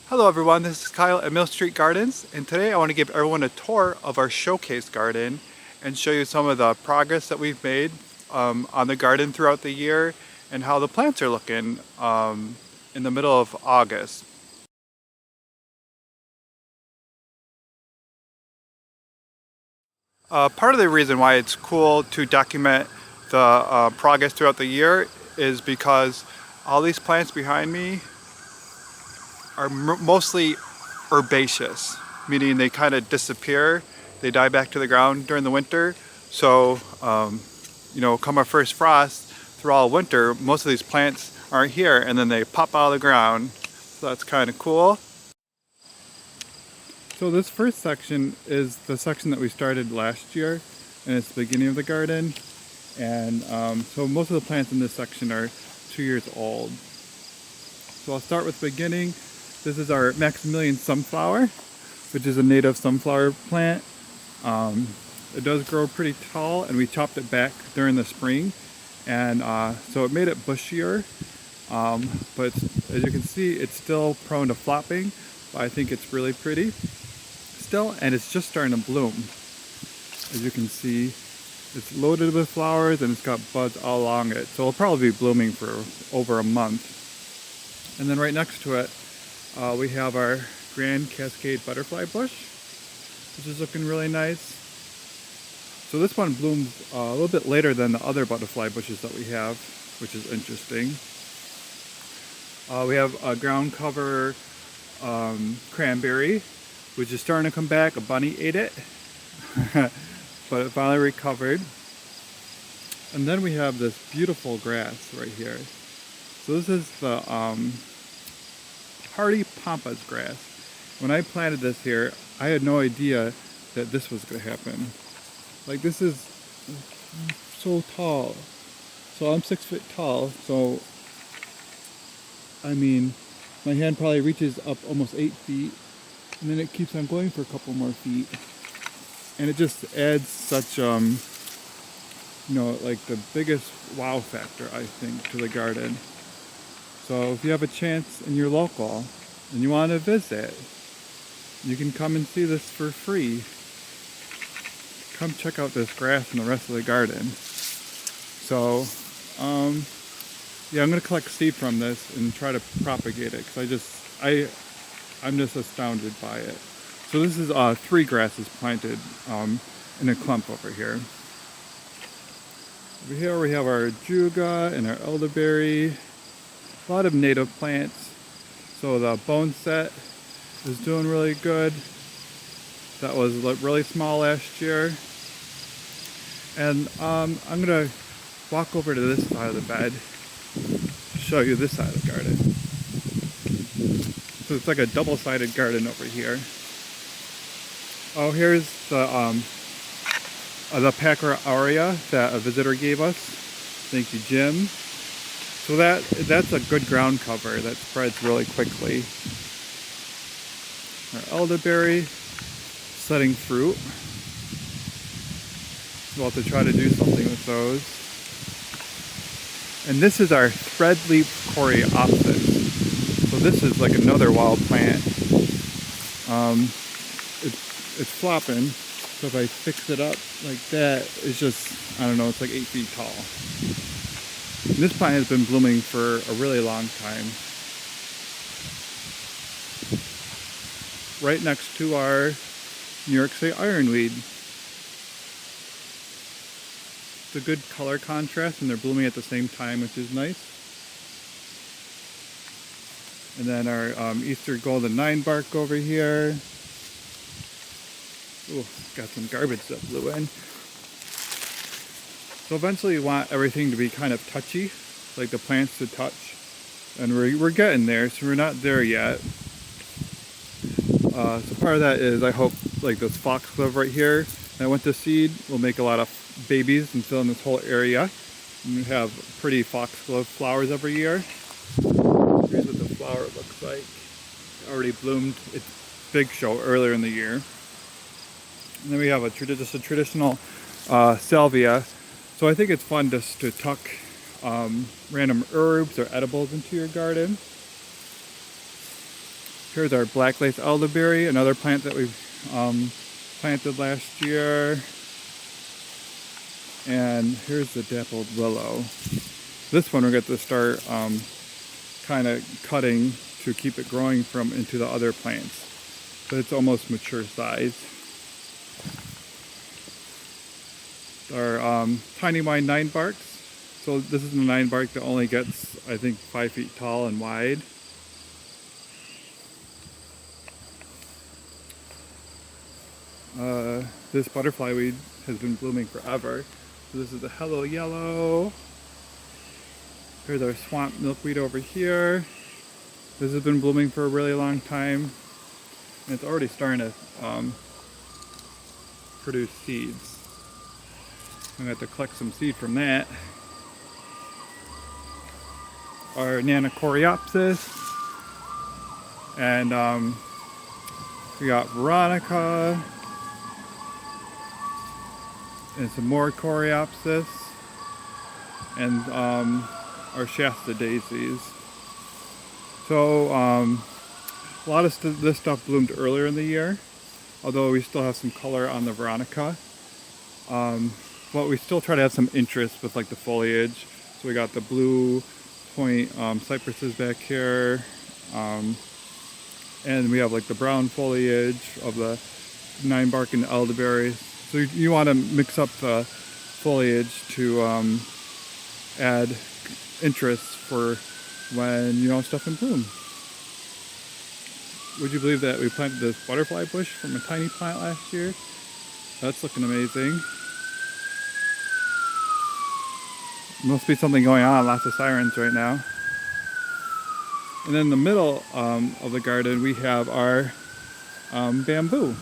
Hello everyone, this is Kyle at Mill Street Gardens, and today I want to give everyone a tour of our showcase garden and show you some of the progress that we've made on the garden throughout the year and how the plants are looking in the middle of August. Part of the reason why it's cool to document the progress throughout the year is because all these plants behind me are mostly herbaceous, meaning they kind of disappear. They die back to the ground during the winter. So, come our first frost through all winter, most of these plants aren't here and then they pop out of the ground. So that's kind of cool. So this first section is the section that we started last year, and it's the beginning of the garden. And so most of the plants in this section are 2 years old. So I'll start with the beginning. This is our Maximilian sunflower, which is a native sunflower plant. It does grow pretty tall, and we chopped it back during the spring, and so it made it bushier. But as you can see, it's still prone to flopping, but I think it's really pretty still, and it's just starting to bloom. As you can see, it's loaded with flowers and it's got buds all along it, so it'll probably be blooming for over a month. And then right next to it, we have our Grand Cascade butterfly bush, which is looking really nice. So this one blooms a little bit later than the other butterfly bushes that we have, which is interesting. We have a ground cover cranberry, which is starting to come back. A bunny ate it, but it finally recovered. And then we have this beautiful grass right here. So this is the hardy pampas grass. When I planted this here, I had no idea that this was going to happen. Like, this is so tall. So I'm 6 foot tall, so I mean my hand probably reaches up almost 8 feet, and then it keeps on going for a couple more feet, and it just adds such like the biggest wow factor, I think, to the garden. So if you have a chance and you're local and you want to visit, you can come and see this for free. Come check out this grass and the rest of the garden. So, yeah, I'm going to collect seed from this and try to propagate it, because I'm just astounded by it. So this is 3 grasses planted in a clump over here. Over here we have our juga and our elderberry. A lot of native plants. So the Boneset is doing really good. That was really small last year. And I'm gonna walk over to this side of the bed to show you this side of the garden. So it's like a double-sided garden over here. Oh, here's the Packer aurea that a visitor gave us. Thank you, Jim. So that's a good ground cover that spreads really quickly. Our elderberry setting fruit. We'll have to try to do something with those. And this is our threadleaf coreopsis. So this is like another wild plant. It's flopping. So if I fix it up like that, it's just, I don't know, it's like 8 feet tall. And this plant has been blooming for a really long time. Right next to our New York State Ironweed. It's a good color contrast, and they're blooming at the same time, which is nice. And then our Easter Golden 9 bark over here. Ooh, got some garbage that blew in. So eventually you want everything to be kind of touchy, like the plants to touch. And we're getting there, so we're not there yet. So part of that is, I hope, like this foxglove right here that went to seed will make a lot of babies and fill in this whole area. And we have pretty foxglove flowers every year. Here's what the flower looks like. It already bloomed its big show earlier in the year. And then we have just a traditional salvia. So I think it's fun just to tuck random herbs or edibles into your garden. Here's our black lace elderberry, another plant that we planted last year. And here's the dappled willow. This one we're going to start kind of cutting to keep it growing from into the other plants. But it's almost mature size. Our tiny wine 9 barks. So this is the 9 bark that only gets, I think, 5 feet tall and wide. This butterfly weed has been blooming forever. So this is the Hello Yellow. Here's our swamp milkweed over here. This has been blooming for a really long time. And it's already starting to produce seeds. I'm going to have to collect some seed from that. Our Coreopsis. And we got Veronica. And some more Coreopsis. And our Shasta daisies. So a lot of this stuff bloomed earlier in the year, although we still have some color on the Veronica. But we still try to have some interest with like the foliage. So we got the blue point cypresses back here, and we have like the brown foliage of the 9 bark and elderberries. So you want to mix up the foliage to add interest for when you know stuff in bloom. Would you believe that we planted this butterfly bush from a tiny plant last year? That's looking amazing. Must be something going on, lots of sirens right now. And then in the middle of the garden we have our bamboo.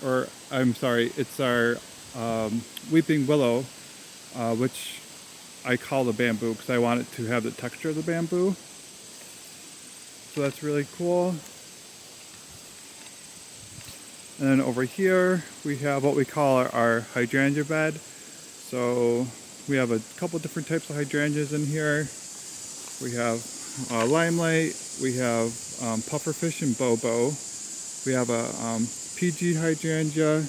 Or, I'm sorry, it's our weeping willow, which I call the bamboo because I want it to have the texture of the bamboo. So that's really cool. And then over here we have what we call our hydrangea bed. So we have a couple different types of hydrangeas in here. We have limelight, we have pufferfish and bobo. We have a PG hydrangea,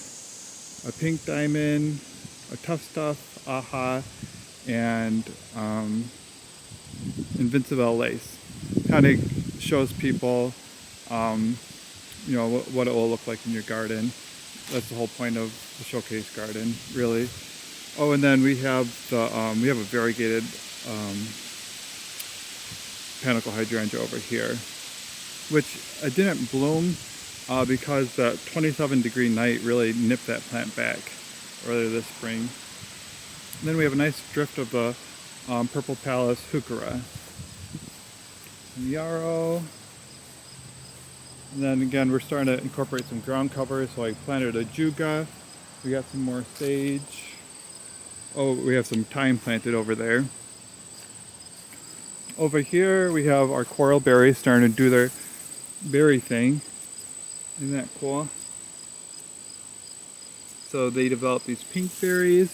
a pink diamond, a tough stuff, aha, and Invincible lace. Kind of shows people, you know, what it will look like in your garden. That's the whole point of the showcase garden, really. Oh, and then we have the we have a variegated panicle hydrangea over here, which I didn't bloom because the 27-degree night really nipped that plant back earlier this spring. And then we have a nice drift of the purple Pallas heuchera, yarrow. And then again, we're starting to incorporate some ground cover. So I planted a juga. We got some more sage. Oh, we have some thyme planted over there. Over here we have our coral berries starting to do their berry thing. Isn't that cool? So they develop these pink berries.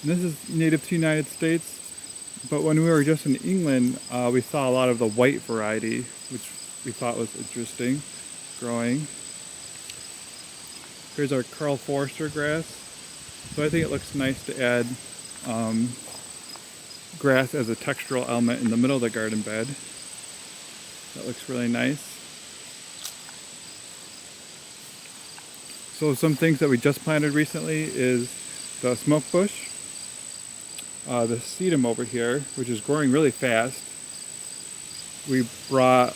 And this is native to the United States. But when we were just in England, we saw a lot of the white variety, which we thought was interesting, growing. Here's our Carl Forster grass. So I think it looks nice to add grass as a textural element in the middle of the garden bed. That looks really nice. So some things that we just planted recently is the smoke bush, the sedum over here, which is growing really fast. We brought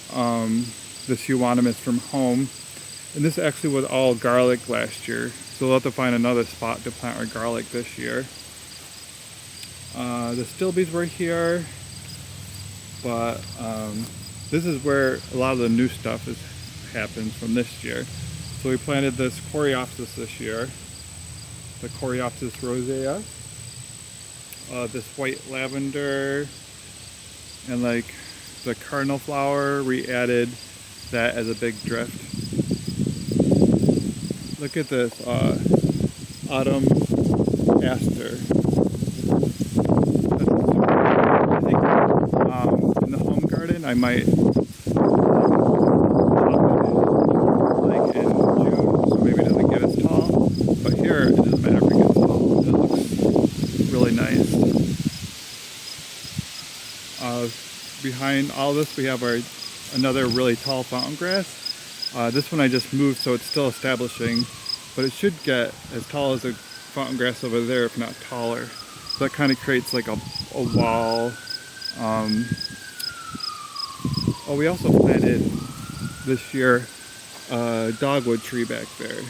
this euonymus from home, and this actually was all garlic last year. So we'll have to find another spot to plant our garlic this year. The stilbees were here, but this is where a lot of the new stuff happens from this year. So we planted this Coreopsis this year, the Coreopsis rosea, this white lavender, and like the cardinal flower, we added that as a big drift. Look at this autumn aster. I think in the home garden I might behind all this we have another really tall fountain grass. This one I just moved, so it's still establishing, but it should get as tall as the fountain grass over there, if not taller. So that kind of creates like a wall. Oh, we also planted this year a dogwood tree back there.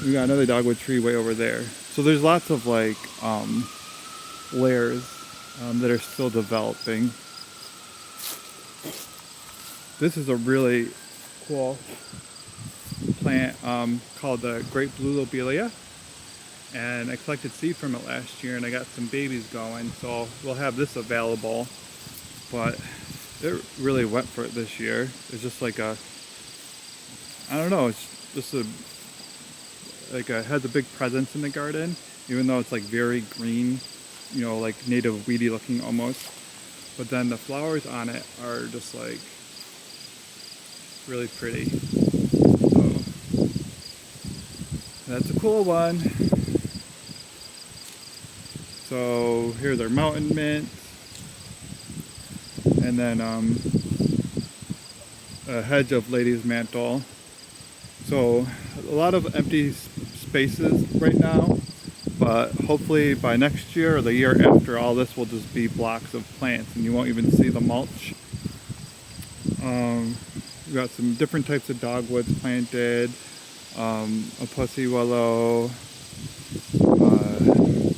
We got another dogwood tree way over there. So there's lots of like layers that are still developing. This is a really cool plant called the great blue lobelia, and I collected seed from it last year and I got some babies going, so we'll have this available. But it really went for it this year. It's just like a, I don't know, it's just it has a big presence in the garden, even though it's like very green, you know, like native weedy looking almost. But then the flowers on it are just like really pretty. So that's a cool one. So here's our mountain mint. And then a hedge of lady's mantle. So a lot of empty spaces right now, but hopefully by next year or the year after, all this will just be blocks of plants and you won't even see the mulch. We've got some different types of dogwoods planted, a pussy willow,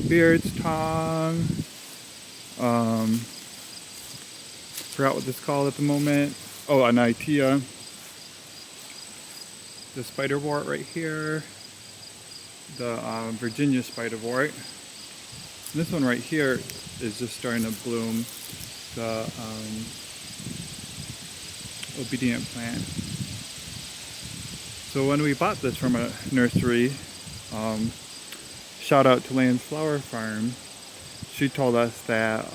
beard's tongue, forgot what this is called at the moment. Oh, an itea. The spiderwort right here. The Virginia spiderwort. And this one right here is just starting to bloom. The obedient plant. So when we bought this from a nursery, shout out to Land's Flower Farm, she told us that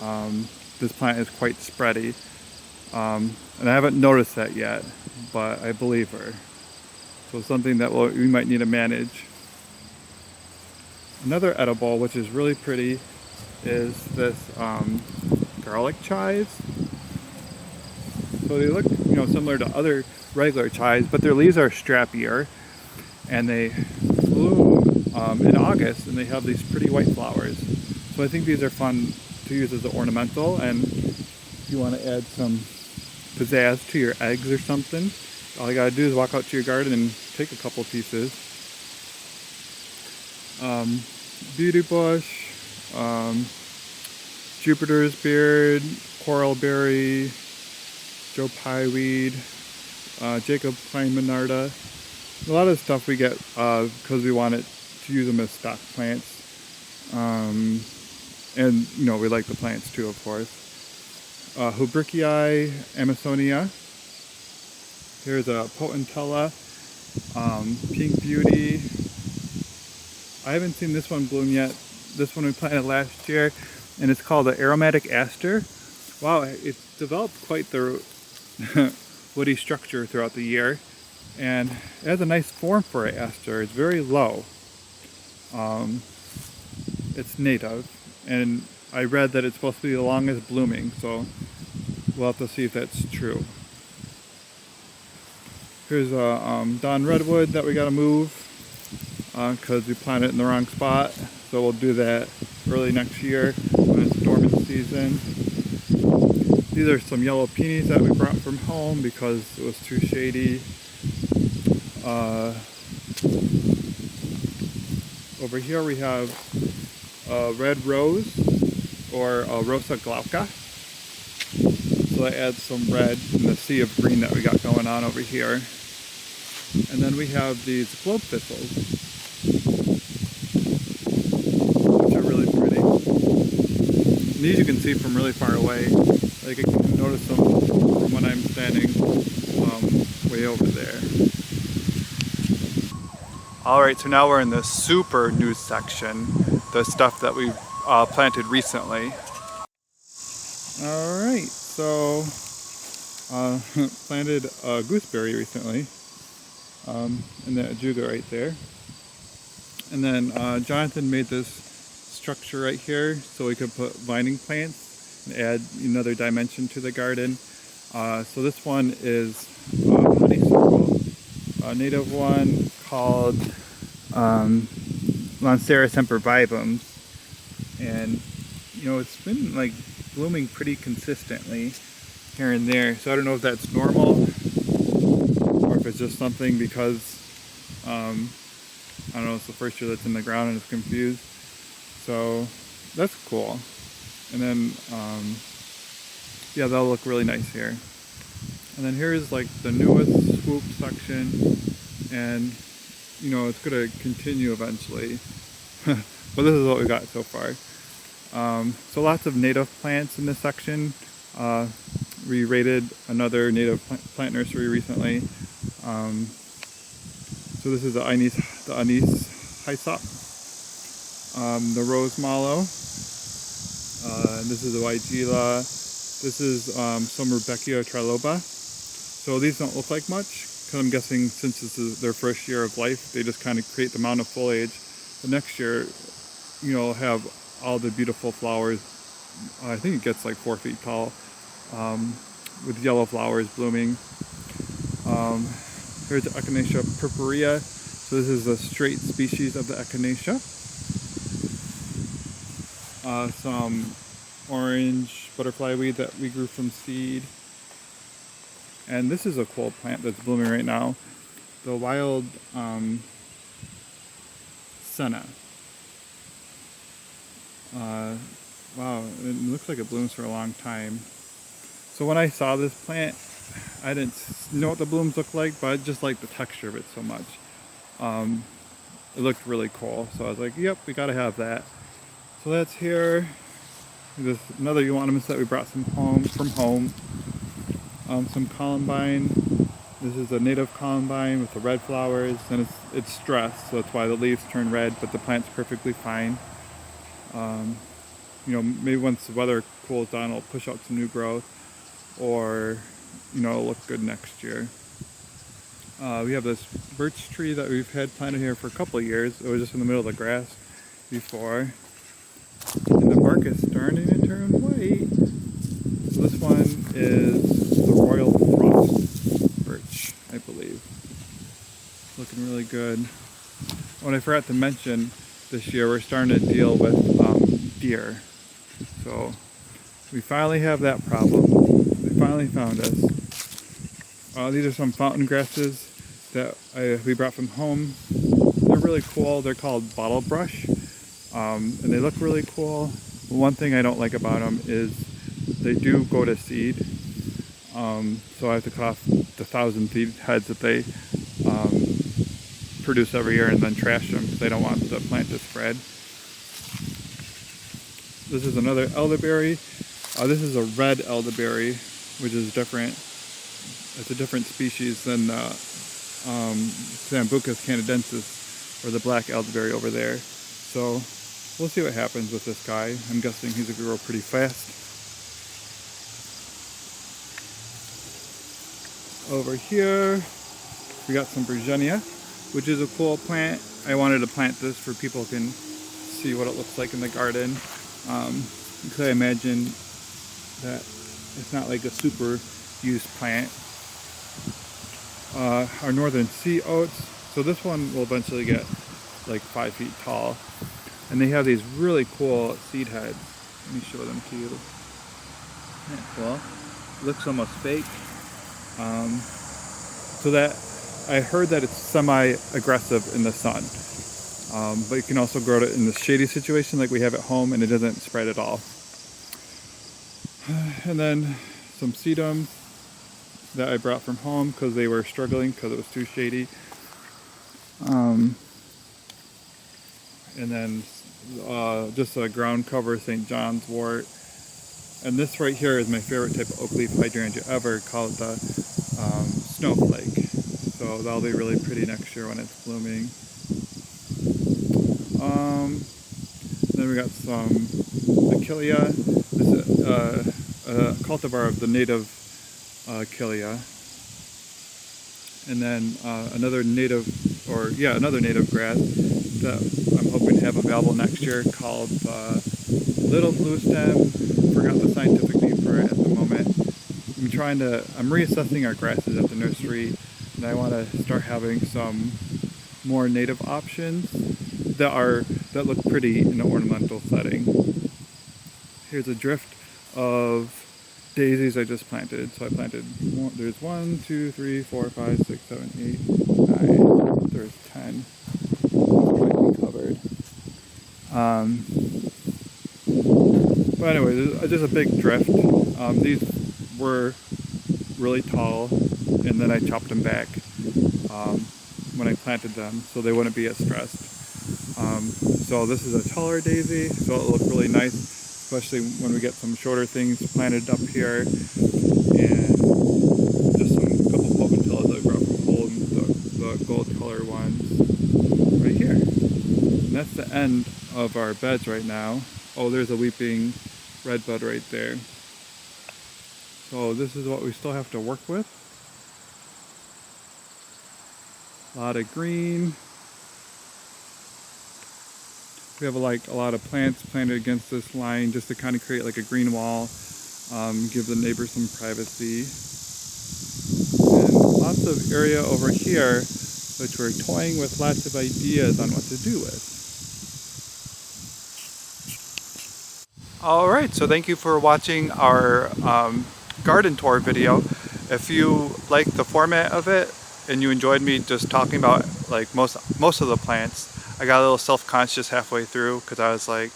this plant is quite spready. And I haven't noticed that yet, but I believe her. So something that we might need to manage. Another edible, which is really pretty, is this garlic chives. So they look, you know, similar to other regular chives, but their leaves are strappier, and they bloom in August, and they have these pretty white flowers. So I think these are fun to use as an ornamental, and if you want to add some pizzazz to your eggs or something, all you gotta do is walk out to your garden and take a couple pieces. Beauty bush, Jupiter's beard, coralberry, Joe Pyeweed, Jacob Kleinmanarda. A lot of stuff we get because we want it to use them as stock plants. And you know, we like the plants too, of course. Rudbeckia, Amazonia. Here's a potentilla, pink beauty. I haven't seen this one bloom yet. This one we planted last year, and it's called the aromatic aster. Wow, it's developed quite the woody structure throughout the year, and it has a nice form for an aster. It's very low. It's native, and I read that it's supposed to be the longest blooming, so we'll have to see if that's true. Here's a Don Redwood that we gotta move because we planted it in the wrong spot, so we'll do that early next year when it's dormant season. These are some yellow peonies that we brought from home because it was too shady. Over here we have a red rose, or a Rosa glauca. So that adds some red in the sea of green that we got going on over here. And then we have these globe thistles, which are really pretty. And these you can see from really far away. Like, I can notice them from when I'm standing way over there. Alright, so now we're in the super new section, the stuff that we've planted recently. Alright, so planted a gooseberry recently, and that ajuga right there. And then Johnathan made this structure right here so we could put vining plants and add another dimension to the garden. So this one is honeysuckle, a native one called Lancera sempervivum, and it's been like blooming pretty consistently here and there. So I don't know if that's normal or if it's just something because I don't know, it's the first year that's in the ground and it's confused. So that's cool. And then yeah, that'll look really nice here. And then here's like the newest swoop section, and it's gonna continue eventually. But this is what we got so far. So lots of native plants in this section. We raided another native plant nursery recently. So this is the anise hyssop, the rose mallow, and this is the weigela. This is some Rudbeckia triloba. So these don't look like much, because I'm guessing since this is their first year of life, they just kind of create the amount of foliage. The next year, have all the beautiful flowers. I think it gets like 4 feet tall, with yellow flowers blooming. Here's the Echinacea purpurea. So this is a straight species of the Echinacea. Some orange butterfly weed that we grew from seed. And this is a cool plant that's blooming right now. The wild senna. Wow, it looks like it blooms for a long time. So when I saw this plant, I didn't know what the blooms looked like, but I just liked the texture of it so much. It looked really cool, so I was like, yep, we gotta have that. So that's here. There's another euonymus that we brought from home. Some columbine. This is a native columbine with the red flowers, and it's stressed, so that's why the leaves turn red, but the plant's perfectly fine. Maybe once the weather cools down, it'll push out some new growth, or it'll look good next year. We have this birch tree that we've had planted here for a couple of years. It was just in the middle of the grass before, and the bark is starting to turn white. So this one is the Royal Frost birch, I believe. Looking really good. What I forgot to mention, this year we're starting to deal with deer. So we finally have that problem. They finally found us. These are some fountain grasses that we brought from home. They're really cool. They're called bottle brush, and they look really cool. One thing I don't like about them is they do go to seed. So I have to cut off the 1,000 seed heads that they produce every year and then trash them because they don't want the plant to spread. This is another elderberry. This is a red elderberry, which is different. It's a different species than Sambucus canadensis, or the black elderberry over there. So we'll see what happens with this guy. I'm guessing he's going to grow pretty fast. Over here, we got some Vernonia, which is a cool plant. I wanted to plant this for people who can see what it looks like in the garden. Because I imagine that it's not like a super used plant. Our northern sea oats. So this one will eventually get like 5 feet tall. And they have these really cool seed heads. Let me show them to you. Isn't that cool? Looks almost fake. So that I heard that it's semi-aggressive in the sun. But you can also grow it in the shady situation like we have at home, and it doesn't spread at all. And then some sedums that I brought from home because they were struggling because it was too shady. And then just a ground cover St. John's wort. And this right here is my favorite type of oak leaf hydrangea ever, called the snowflake. So that'll be really pretty next year when it's blooming. Then we got some Achillea. This is a cultivar of the native Achillea. And then another native grass that I'm hoping to have available next year called Little Blue Stem forgot the scientific name for it at the moment. I'm reassessing our grasses at the nursery, and I want to start having some more native options that look pretty in an ornamental setting. Here's a drift of daisies I just planted. So I planted, there's 1, 2, 3, 4, 5, 6, 7, 8, 9, there's 10. Might be covered. But anyway, there's just a big drift. These were really tall, and then I chopped them back when I planted them so they wouldn't be as stressed. So this is a taller daisy, so it'll look really nice, especially when we get some shorter things planted up here, and just a couple potentials that I brought from home, the gold color ones right here. And that's the end of our beds right now. Oh, there's a weeping redbud right there. So this is what we still have to work with. A lot of green. We have a lot of plants planted against this line just to kind of create like a green wall, give the neighbors some privacy. And lots of area over here, which we're toying with lots of ideas on what to do with. Alright, so thank you for watching our garden tour video. If you like the format of it and you enjoyed me just talking about like most of the plants, I got a little self-conscious halfway through because I was like,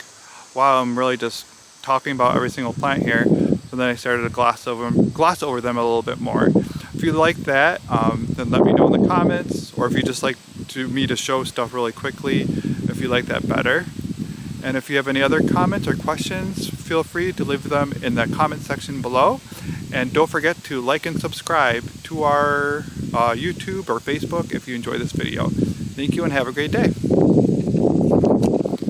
wow, I'm really just talking about every single plant here. So then I started to gloss over them a little bit more. If you like that, then let me know in the comments, or if you just like me to show stuff really quickly, if you like that better. And if you have any other comments or questions, feel free to leave them in the comment section below. And don't forget to like and subscribe to our YouTube or Facebook if you enjoy this video. Thank you and have a great day.